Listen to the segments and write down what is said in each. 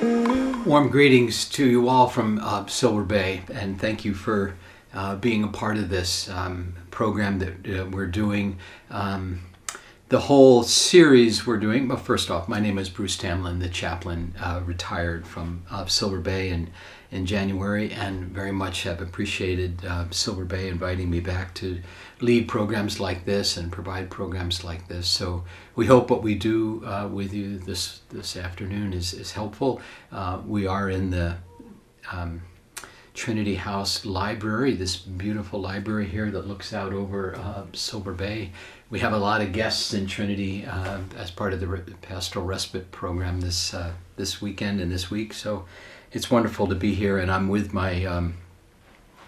Warm greetings to you all from Silver Bay, and thank you for being a part of this program that we're doing. The whole series we're doing, well, first off, my name is Bruce Tamlyn, the chaplain, retired from Silver Bay in January, and very much have appreciated Silver Bay inviting me back to lead programs like this and provide programs like this. So we hope what we do with you this afternoon is helpful. We are in the Trinity House Library, this beautiful library here that looks out over Silver Bay. We have a lot of guests in Trinity as part of the Pastoral Respite program this weekend and this week. So it's wonderful to be here, and I'm with my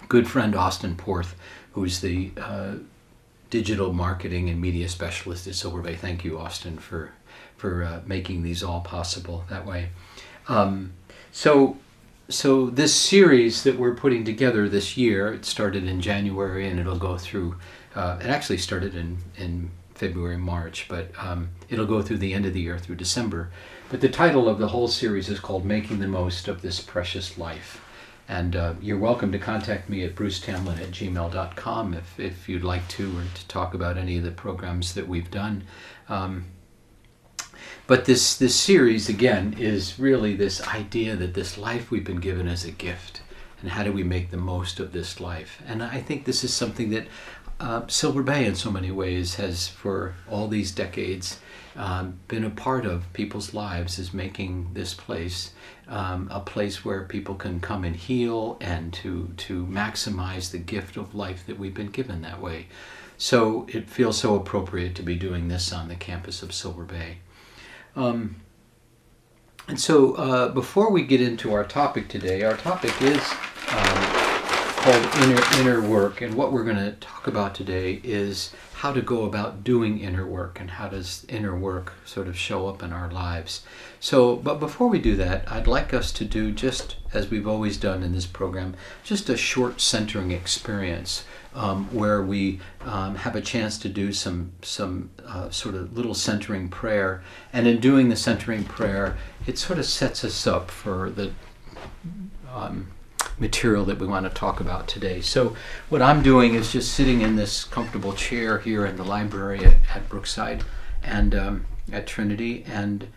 good friend Austin Porth, who's the digital marketing and media specialist at Silver Bay. Thank you, Austin, for making these all possible that way. So this series that we're putting together this year, it started in January and it'll go through, it actually started in February, March, but it'll go through the end of the year, through December. But the title of the whole series is called Making the Most of This Precious Life. And you're welcome to contact me at brucetamlyn@gmail.com if you'd like to, or to talk about any of the programs that we've done. But this series, again, is really this idea that this life we've been given is a gift, and how do we make the most of this life? And I think this is something that Silver Bay, in so many ways, has, for all these decades, been a part of people's lives, is making this place a place where people can come and heal and to maximize the gift of life that we've been given that way. So it feels so appropriate to be doing this on the campus of Silver Bay. And so before we get into our topic today, our topic is called inner work, and what we're going to talk about today is how to go about doing inner work, and how does inner work sort of show up in our lives. So, but before we do that, I'd like us to do, just as we've always done in this program, just a short centering experience where we have a chance to do some sort of little centering prayer. And in doing the centering prayer, it sort of sets us up for the material that we want to talk about today. So what I'm doing is just sitting in this comfortable chair here in the library at Brookside and at Trinity, and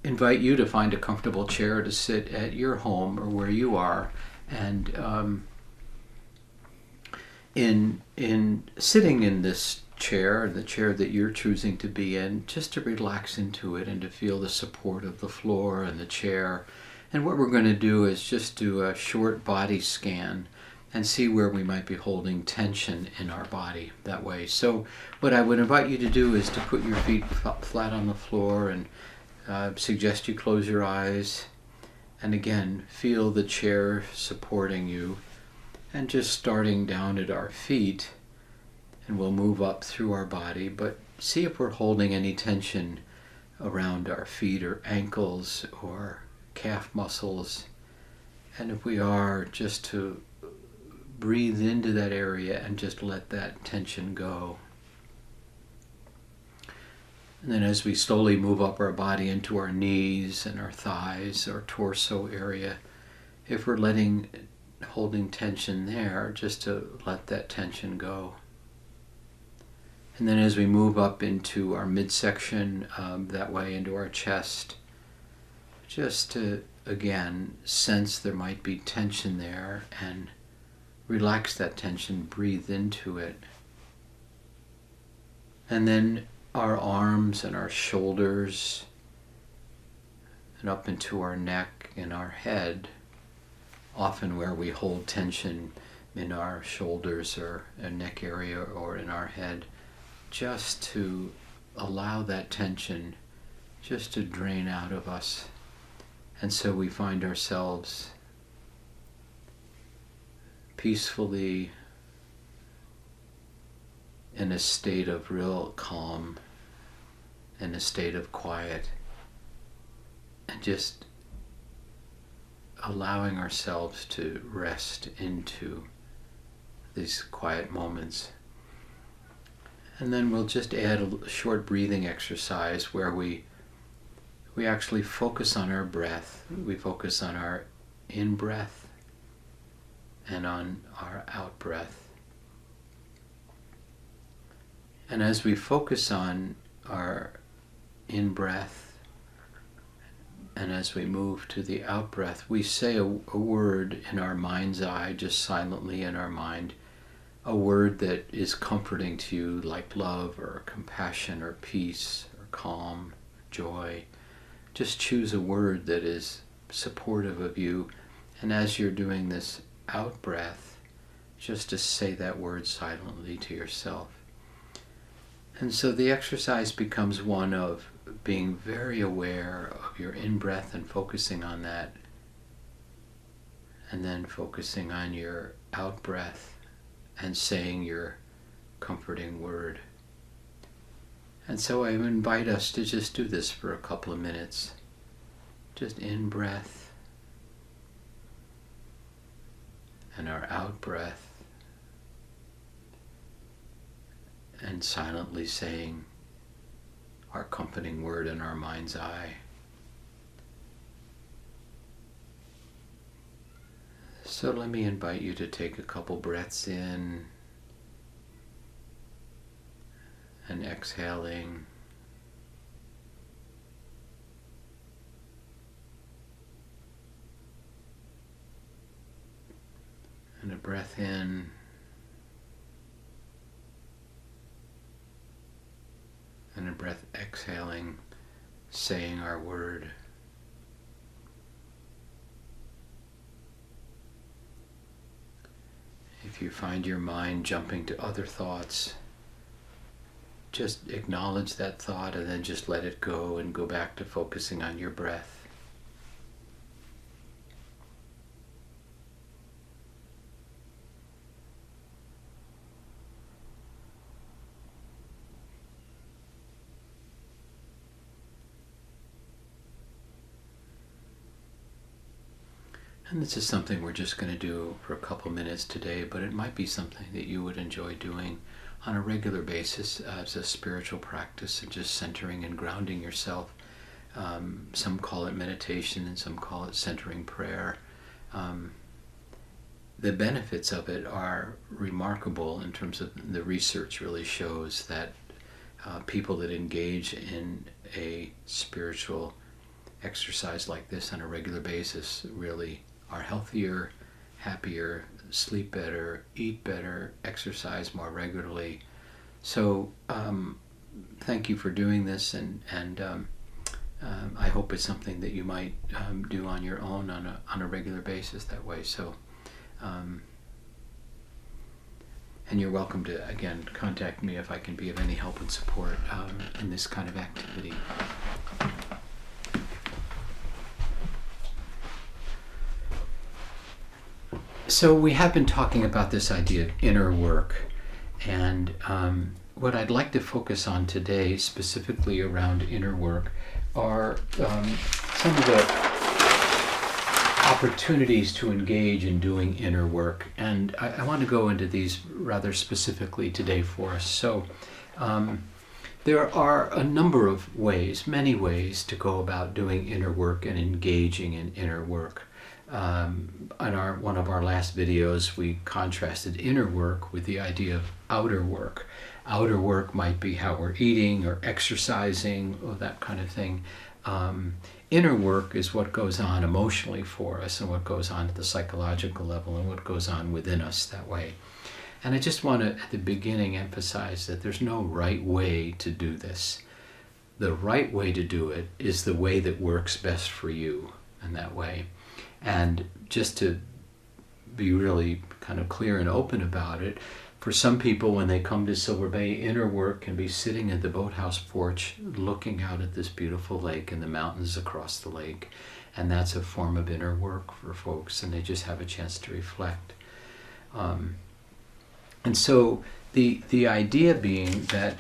invite you to find a comfortable chair to sit at your home or where you are, and in sitting in this chair, the chair that you're choosing to be in, just to relax into it and to feel the support of the floor and the chair. And what we're going to do is just do a short body scan and see where we might be holding tension in our body that way. So what I would invite you to do is to put your feet flat on the floor, and suggest you close your eyes, and again feel the chair supporting you, and just starting down at our feet, and we'll move up through our body, but see if we're holding any tension around our feet or ankles or calf muscles. And if we are, just to breathe into that area and just let that tension go. And then as we slowly move up our body into our knees and our thighs, our torso area, if we're holding tension there, just to let that tension go. And then as we move up into our midsection, that way into our chest, just to, again, sense there might be tension there, and relax that tension, breathe into it. And then our arms and our shoulders, and up into our neck and our head, often where we hold tension in our shoulders or a neck area or in our head, just to allow that tension just to drain out of us. And so we find ourselves peacefully in a state of real calm, in a state of quiet, and just allowing ourselves to rest into these quiet moments. And then we'll just add a short breathing exercise where we we actually focus on our breath. We focus on our in-breath and on our out-breath. And as we focus on our in-breath and as we move to the out-breath, we say a word in our mind's eye, just silently in our mind, a word that is comforting to you, like love or compassion or peace or calm, joy. Just choose a word that is supportive of you, and as you're doing this out-breath, just to say that word silently to yourself. And so the exercise becomes one of being very aware of your in-breath and focusing on that, and then focusing on your out-breath and saying your comforting word. And so I invite us to just do this for a couple of minutes. Just in-breath and our out-breath, and silently saying our comforting word in our mind's eye. So let me invite you to take a couple breaths in and exhaling. And a breath in. And a breath exhaling, saying our word. If you find your mind jumping to other thoughts, just acknowledge that thought and then just let it go and go back to focusing on your breath. And this is something we're just going to do for a couple minutes today, but it might be something that you would enjoy doing on a regular basis as a spiritual practice, and just centering and grounding yourself. Some call it meditation and some call it centering prayer. The benefits of it are remarkable in terms of the research really shows that people that engage in a spiritual exercise like this on a regular basis really are healthier, happier, sleep better, eat better, exercise more regularly. So thank you for doing this, and I hope it's something that you might do on your own on a regular basis that way. So, and you're welcome to, again, contact me if I can be of any help and support in this kind of activity. So we have been talking about this idea of inner work, and what I'd like to focus on today, specifically around inner work, are some of the opportunities to engage in doing inner work. And I want to go into these rather specifically today for us. So there are a number of ways, many ways, to go about doing inner work and engaging in inner work. On one of our last videos, we contrasted inner work with the idea of outer work. Outer work might be how we're eating or exercising or that kind of thing. Inner work is what goes on emotionally for us and what goes on at the psychological level and what goes on within us that way. And I just want to, at the beginning, emphasize that there's no right way to do this. The right way to do it is the way that works best for you in that way. And just to be really kind of clear and open about it, for some people, when they come to Silver Bay, inner work can be sitting at the boathouse porch looking out at this beautiful lake and the mountains across the lake. And that's a form of inner work for folks, and they just have a chance to reflect. And so the idea being that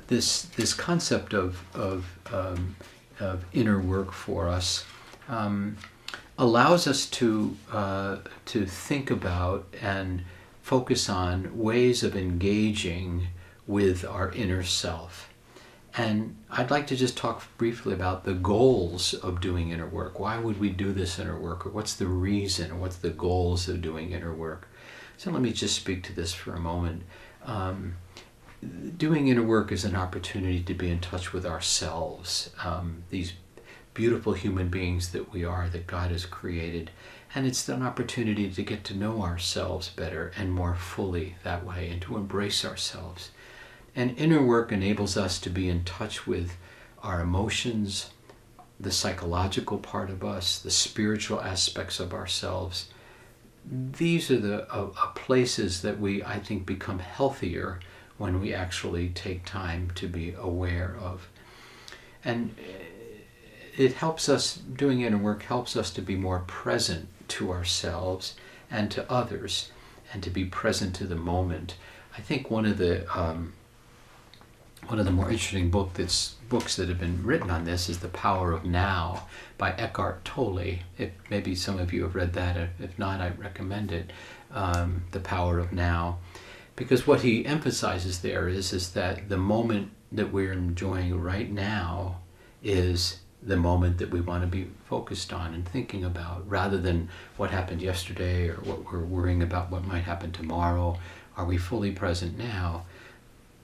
this concept of inner work for us allows us to think about and focus on ways of engaging with our inner self. And I'd like to just talk briefly about the goals of doing inner work. Why would we do this inner work? Or what's the reason? Or what's the goals of doing inner work? So let me just speak to this for a moment. Doing inner work is an opportunity to be in touch with ourselves, these beautiful human beings that we are, that God has created. And it's an opportunity to get to know ourselves better and more fully that way, and to embrace ourselves. And inner work enables us to be in touch with our emotions, the psychological part of us, the spiritual aspects of ourselves. These are the places that we, I think, become healthier when we actually take time to be aware of. And it helps us, doing inner work helps us to be more present to ourselves and to others, and to be present to the moment. I think one of the more interesting books that have been written on this is The Power of Now by Eckhart Tolle. Maybe some of you have read that. If not, I recommend it. The Power of Now. Because what he emphasizes there is that the moment that we're enjoying right now is the moment that we want to be focused on and thinking about, rather than what happened yesterday or what we're worrying about what might happen tomorrow. Are we fully present now?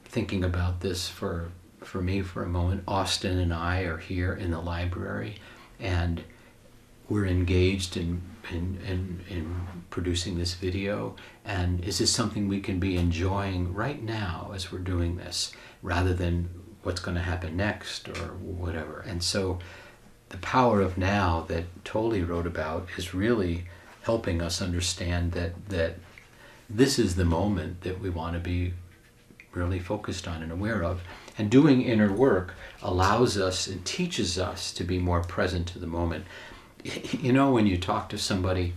Thinking about this for me for a moment. Austin and I are here in the library, and we're engaged in producing this video. And is this something we can be enjoying right now as we're doing this, rather than what's going to happen next or whatever? And so the power of now that Tolle wrote about is really helping us understand that this is the moment that we want to be really focused on and aware of. And doing inner work allows us and teaches us to be more present to the moment. You know, when you talk to somebody,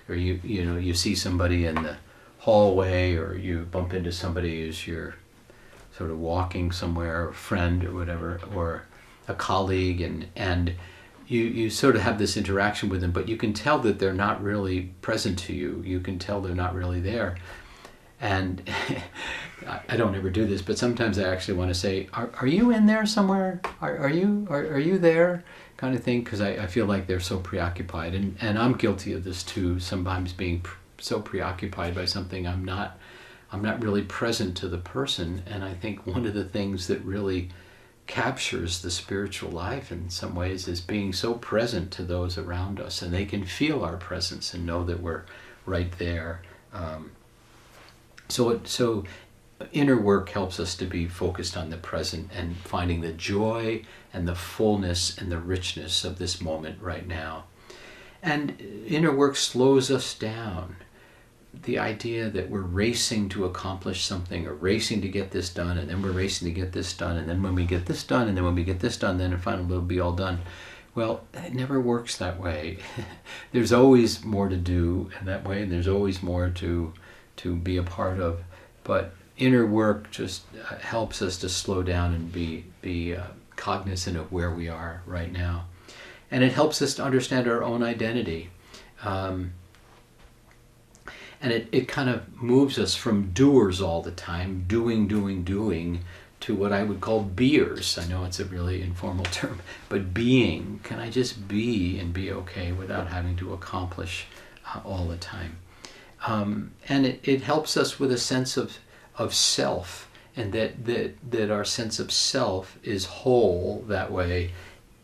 or you see somebody in the hallway, or you bump into somebody as you're sort of walking somewhere, a friend or whatever, or a colleague, and you sort of have this interaction with them, but you can tell that they're not really present to you. You can tell they're not really there. And I don't ever do this, but sometimes I actually want to say, are you in there somewhere? Are you there? Kind of thing, because I feel like they're so preoccupied. And I'm guilty of this too, sometimes being so preoccupied by something I'm not really present to the person. And I think one of the things that really captures the spiritual life in some ways is being so present to those around us, and they can feel our presence and know that we're right there. So inner work helps us to be focused on the present and finding the joy and the fullness and the richness of this moment right now. And inner work slows us down. The idea that we're racing to accomplish something, or racing to get this done, and then we're racing to get this done, and then when we get this done, and then when we get this done, then finally it'll be all done. Well, it never works that way. There's always more to do in that way, and there's always more to be a part of. But inner work just helps us to slow down and be cognizant of where we are right now. And it helps us to understand our own identity. And it kind of moves us from doers all the time, doing, to what I would call beers. I know it's a really informal term, but being. Can I just be and be okay without having to accomplish all the time? And it helps us with a sense of self, and that our sense of self is whole that way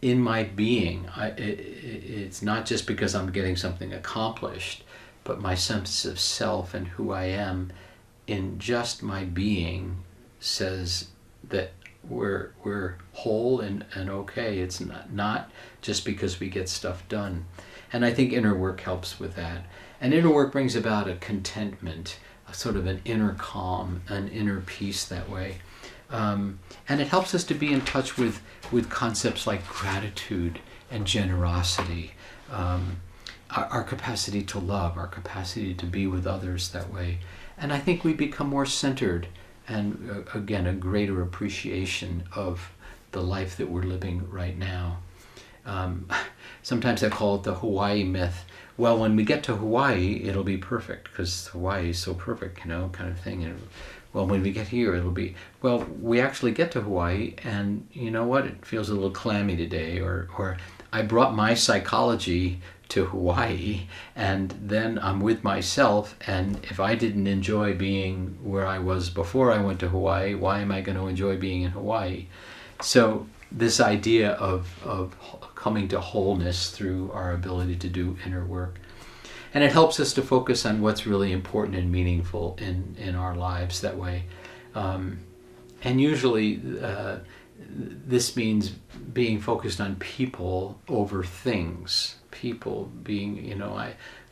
in my being. It's not just because I'm getting something accomplished, but my sense of self and who I am in just my being says that we're whole and okay. It's not just because we get stuff done. And I think inner work helps with that. And inner work brings about a contentment, a sort of an inner calm, an inner peace that way. And it helps us to be in touch with concepts like gratitude and generosity, our capacity to love, our capacity to be with others that way. And I think we become more centered, and again, a greater appreciation of the life that we're living right now. Sometimes I call it the Hawaii myth. Well, when we get to Hawaii, it'll be perfect, because Hawaii is so perfect, kind of thing. And well, when we get here, it'll be, well, we actually get to Hawaii, and you know what? It feels a little clammy today, or I brought my psychology to Hawaii, and then I'm with myself, and if I didn't enjoy being where I was before I went to Hawaii, why am I going to enjoy being in Hawaii? So this idea of coming to wholeness through our ability to do inner work. And it helps us to focus on what's really important and meaningful in our lives that way. And usually this means being focused on people over things. People being,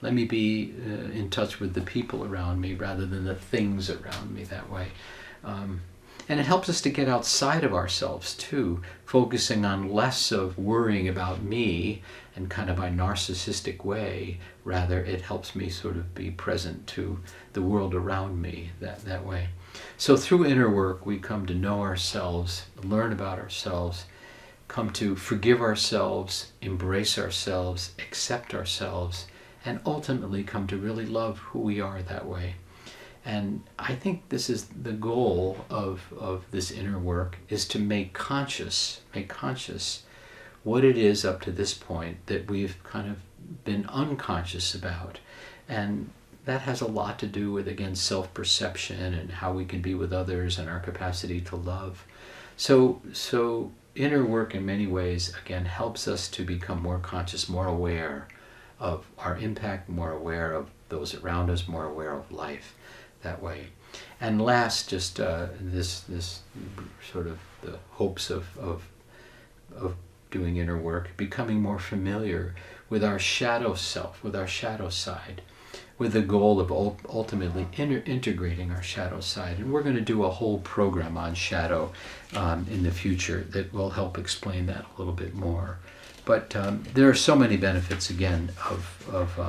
let me be in touch with the people around me rather than the things around me that way. And it helps us to get outside of ourselves too, focusing on less of worrying about me in kind of a narcissistic way. Rather, it helps me sort of be present to the world around me that way. So through inner work, we come to know ourselves, learn about ourselves, come to forgive ourselves, embrace ourselves, accept ourselves, and ultimately come to really love who we are that way. And I think this is the goal of this inner work, is to make conscious what it is up to this point that we've kind of been unconscious about. And that has a lot to do with, again, self-perception and how we can be with others and our capacity to love. So inner work in many ways, again, helps us to become more conscious, more aware of our impact, more aware of those around us, more aware of life that way. And last, just this sort of the hopes of doing inner work, becoming more familiar with our shadow self, with our shadow side, with the goal of ultimately integrating our shadow side. And we're going to do a whole program on shadow in the future that will help explain that a little bit more. But there are so many benefits, again, of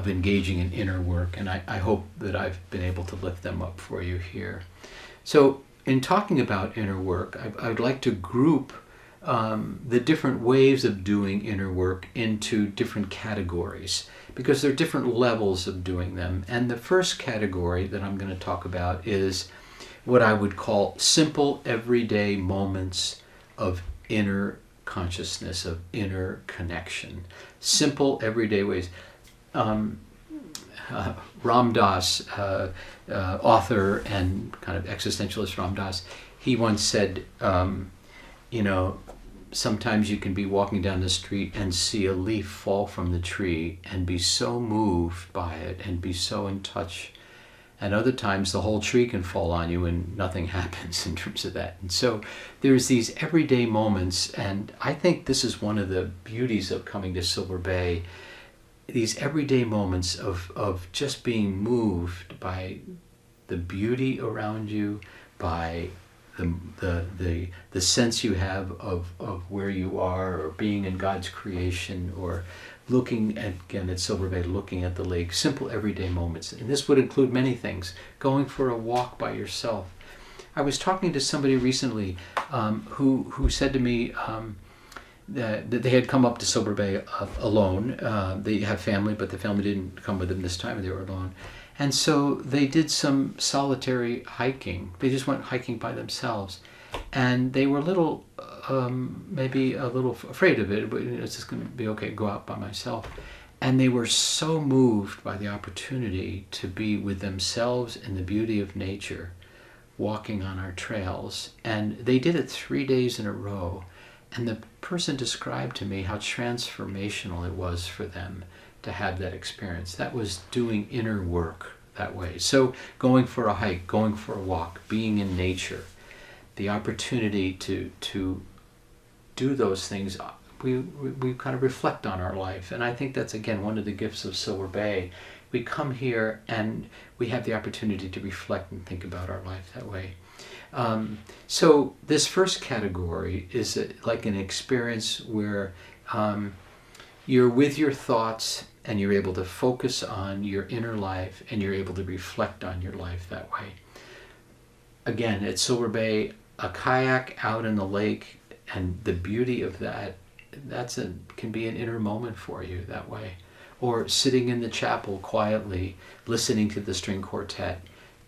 engaging in inner work, and I hope that I've been able to lift them up for you here. So in talking about inner work, I would like to group the different ways of doing inner work into different categories, because there are different levels of doing them. And the first category that I'm going to talk about is what I would call simple everyday moments of inner consciousness, of inner connection. Simple everyday ways. Ram Dass, author and kind of existentialist Ram Dass, he once said, sometimes you can be walking down the street and see a leaf fall from the tree and be so moved by it and be so in touch. And other times the whole tree can fall on you and nothing happens in terms of that. And so there's these everyday moments, and I think this is one of the beauties of coming to Silver Bay, these everyday moments of just being moved by the beauty around you, by the sense you have of where you are, or being in God's creation, or looking at Silver Bay, looking at the lake. Simple everyday moments, and this would include many things. Going for a walk by yourself. I was talking to somebody recently who said to me that they had come up to Silver Bay alone. They have family, but the family didn't come with them this time. They were alone. And so they did some solitary hiking. They just went hiking by themselves. And they were a little, maybe a little afraid of it, but it's just going to be okay, go out by myself. And they were so moved by the opportunity to be with themselves in the beauty of nature, walking on our trails. And they did it 3 days in a row. And the person described to me how transformational it was for them to have that experience. That was doing inner work that way. So going for a hike, going for a walk, being in nature, the opportunity to do those things, we kind of reflect on our life. And I think that's, again, one of the gifts of Silver Bay. We come here and we have the opportunity to reflect and think about our life that way. So this first category is like an experience where you're with your thoughts and you're able to focus on your inner life and you're able to reflect on your life that way. Again, at Silver Bay, a kayak out in the lake and the beauty of that, can be an inner moment for you that way. Or sitting in the chapel quietly, listening to the string quartet,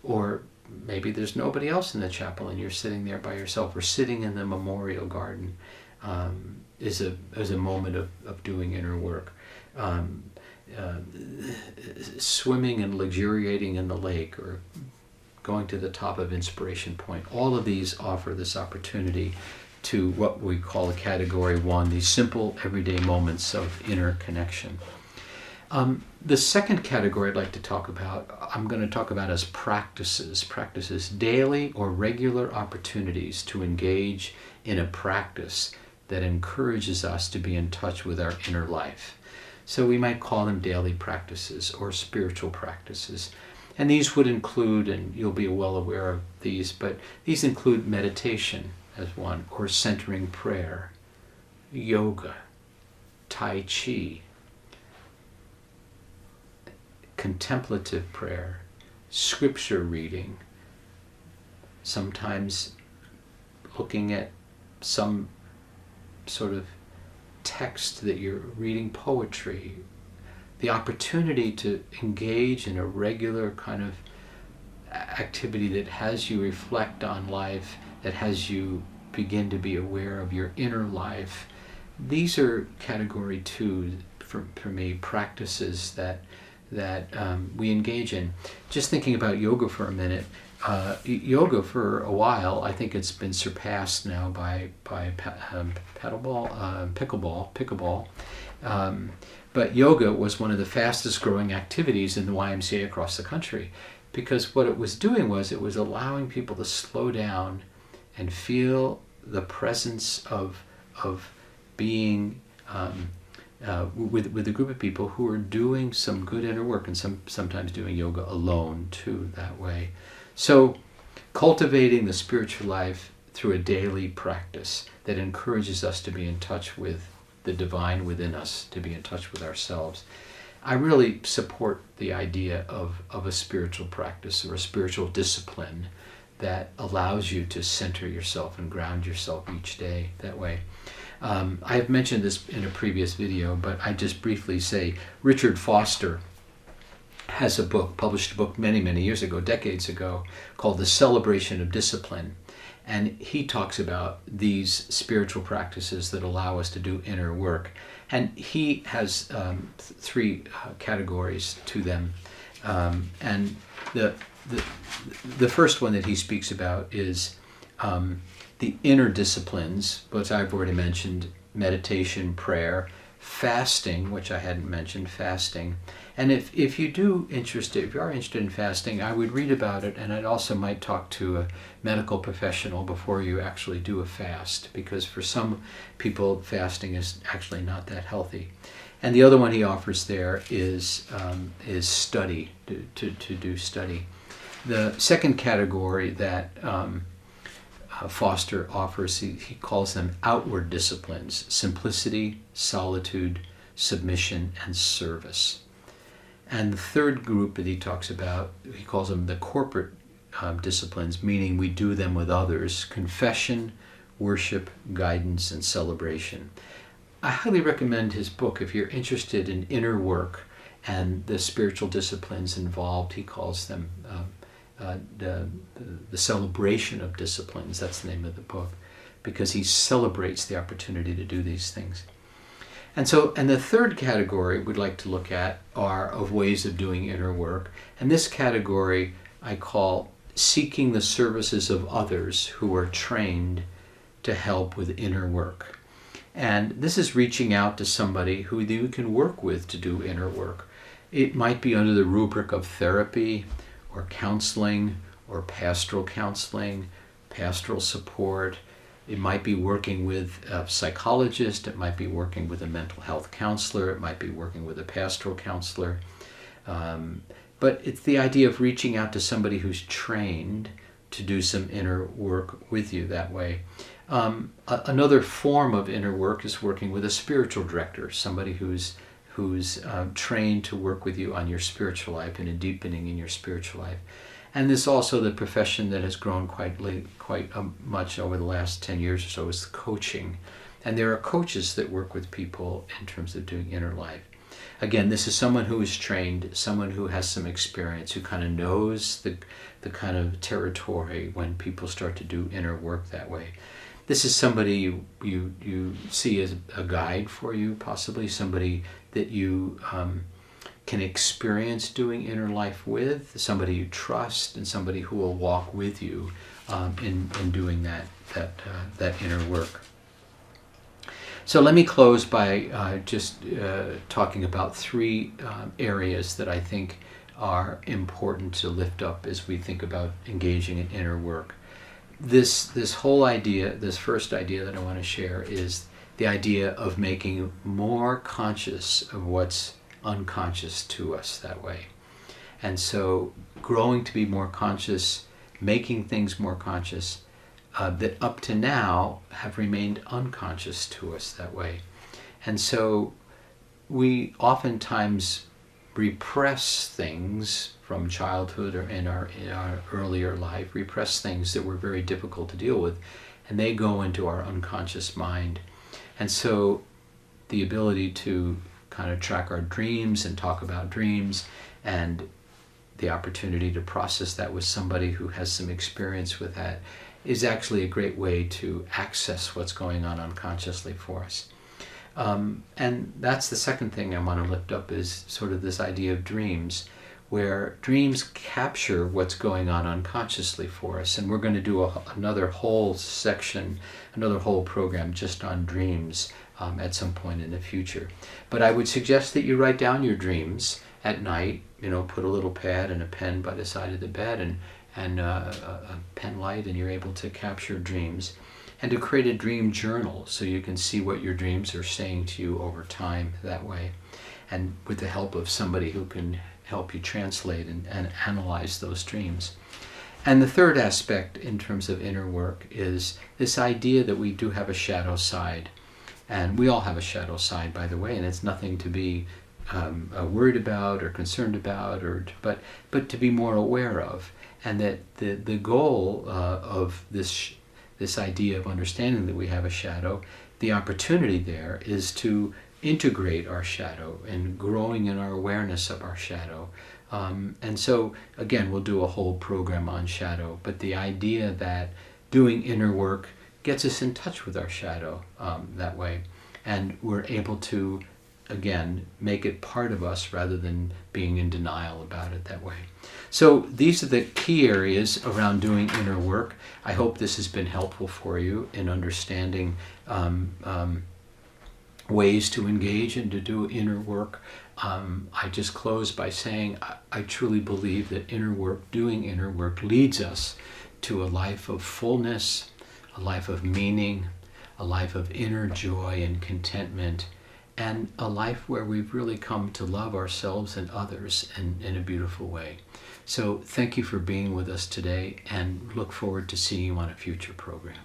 Or maybe there's nobody else in the chapel and you're sitting there by yourself, or sitting in the memorial garden is a moment of doing inner work. Swimming and luxuriating in the lake, or going to the top of Inspiration Point. All of these offer this opportunity to what we call a category 1, these simple everyday moments of inner connection. The second category I'd like to talk about, I'm going to talk about as practices, daily or regular opportunities to engage in a practice that encourages us to be in touch with our inner life. So we might call them daily practices or spiritual practices. And these would include, and you'll be well aware of these, but these include meditation as one, or centering prayer, yoga, Tai Chi, contemplative prayer, scripture reading, sometimes looking at some sort of text that you're reading, poetry, the opportunity to engage in a regular kind of activity that has you reflect on life, that has you begin to be aware of your inner life. These are category 2 for me, practices that we engage in. Just thinking about yoga for a minute, yoga for a while, I think it's been surpassed now by pickleball. But yoga was one of the fastest growing activities in the YMCA across the country, because what it was doing was it was allowing people to slow down and feel the presence of being with a group of people who are doing some good inner work, and sometimes doing yoga alone too that way. So cultivating the spiritual life through a daily practice that encourages us to be in touch with the divine within us, to be in touch with ourselves. I really support the idea of a spiritual practice or a spiritual discipline that allows you to center yourself and ground yourself each day that way. I have mentioned this in a previous video, but I just briefly say Richard Foster has published a book many, many years ago, decades ago, called The Celebration of Discipline. And he talks about these spiritual practices that allow us to do inner work. And he has 3 categories to them. And the first one that he speaks about is the inner disciplines, which I've already mentioned: meditation, prayer, fasting, which I hadn't mentioned, fasting. And if you are interested in fasting, I would read about it, and I'd also might talk to a medical professional before you actually do a fast, because for some people fasting is actually not that healthy. And the other one he offers there is study, to do study. The second category that Foster offers, he calls them outward disciplines: simplicity, solitude, submission, and service. And the third group that he talks about, he calls them the corporate disciplines, meaning we do them with others: confession, worship, guidance, and celebration. I highly recommend his book if you're interested in inner work and the spiritual disciplines involved. He calls them the celebration of disciplines. That's the name of the book, because he celebrates the opportunity to do these things. And the third category we'd like to look at are of ways of doing inner work. And this category I call seeking the services of others who are trained to help with inner work. And this is reaching out to somebody who you can work with to do inner work. It might be under the rubric of therapy or counseling or pastoral counseling, pastoral support. It might be working with a psychologist. It might be working with a mental health counselor. It might be working with a pastoral counselor. But it's the idea of reaching out to somebody who's trained to do some inner work with you that way. Another form of inner work is working with a spiritual director, somebody who's trained to work with you on your spiritual life and a deepening in your spiritual life. And this also the profession that has grown quite much over the last 10 years or so is coaching. And there are coaches that work with people in terms of doing inner life. Again, this is someone who is trained, someone who has some experience, who kind of knows the kind of territory when people start to do inner work that way. This is somebody you see as a guide for you, possibly somebody that you can experience doing inner life with, somebody you trust, and somebody who will walk with you in doing that inner work. So let me close by just talking about three areas that I think are important to lift up as we think about engaging in inner work. This whole idea, this first idea that I want to share, is the idea of making more conscious of what's unconscious to us that way. And so growing to be more conscious, making things more conscious, that up to now have remained unconscious to us that way. And so we oftentimes repress things from childhood or in our earlier life, repress things that were very difficult to deal with, and they go into our unconscious mind. And so the ability to kind of track our dreams and talk about dreams, and the opportunity to process that with somebody who has some experience with that, is actually a great way to access what's going on unconsciously for us. And that's the second thing I want to lift up, is sort of this idea of dreams, where dreams capture what's going on unconsciously for us. And we're going to do another whole section, another whole program just on dreams at some point in the future. But I would suggest that you write down your dreams at night, put a little pad and a pen by the side of the bed, and a pen light, and you're able to capture dreams. And to create a dream journal so you can see what your dreams are saying to you over time that way. And with the help of somebody who can help you translate and analyze those dreams. And the third aspect in terms of inner work is this idea that we do have a shadow side. And we all have a shadow side, by the way, and it's nothing to be worried about or concerned about, but to be more aware of. And that the goal of this idea of understanding that we have a shadow, the opportunity there is to integrate our shadow and growing in our awareness of our shadow. And so, again, we'll do a whole program on shadow, but the idea that doing inner work gets us in touch with our shadow that way. And we're able to, again, make it part of us rather than being in denial about it that way. So these are the key areas around doing inner work. I hope this has been helpful for you in understanding ways to engage and to do inner work. I just close by saying I truly believe that doing inner work leads us to a life of fullness, a life of meaning, a life of inner joy and contentment, and a life where we've really come to love ourselves and others in a beautiful way. So thank you for being with us today, and look forward to seeing you on a future program.